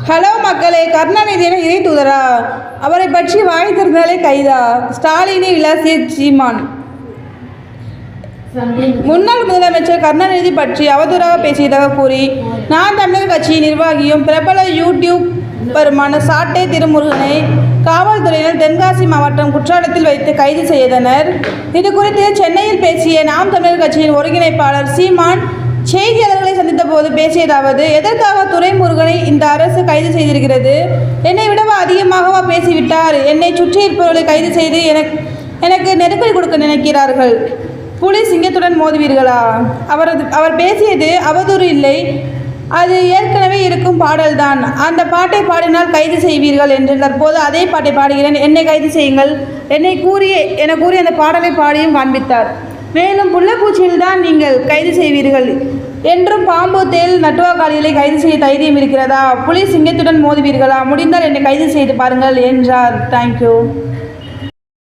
Hello மக்களே, கருணாநிதியின் இறை தூதரா? அவரை பற்றி வாய் திறந்தாலே கைதா? ஸ்டாலினை விளாசிய சீமான். முன்னாள் முதலமைச்சர் கருணாநிதி பற்றி அவதூறாக பேசியதாக கூறி நான் தமிழர் கட்சியின் நிர்வாகியும் பிரபல யூடியூபருமான சாட்டை திருமுருகனை காவல்துறையினர் தென்காசி மாவட்டம் குற்றாலத்தில் வைத்து கைது செய்தனர். இது குறித்து சென்னையில் பேசிய நாம் தமிழர் கட்சியின் ஒருங்கிணைப்பாளர் சீமான் செய்தியாளர்களை சந்தித்த போது பேசியதாவது: எதற்காக துரைமுருகனை இந்த அரசு கைது செய்திருக்கிறது? என்னை விடவா அதிகமாகவா பேசிவிட்டார்? என்னை சுற்றி இருப்பவர்களை கைது செய்து எனக்கு நெருக்கடி கொடுக்க நினைக்கிறார்கள். புலி சிங்கத்துடன் மோதுவீர்களா? அவர் பேசியது அவதூறு இல்லை, அது ஏற்கனவே இருக்கும் பாடல்தான். அந்த பாட்டை பாடினால் கைது செய்வீர்கள் என்று தற்போது அதே பாட்டை பாடுகிறேன், என்னை கைது செய்யுங்கள் என கூறி அந்த பாடலை பாடியும் காண்பித்தார். மேலும் புள்ளப்பூச்சியில்தான் நீங்கள் கைது செய்வீர்கள் என்றும், பாம்பு தேல் நட்டுவாக்காளிகளை கைது செய்ய தைரியம் இருக்கிறதா? புலி சிங்கத்துடன் மோதுவீர்களா? முடிந்தால் என்னை கைது செய்து பாருங்கள் என்றார். தேங்க்யூ.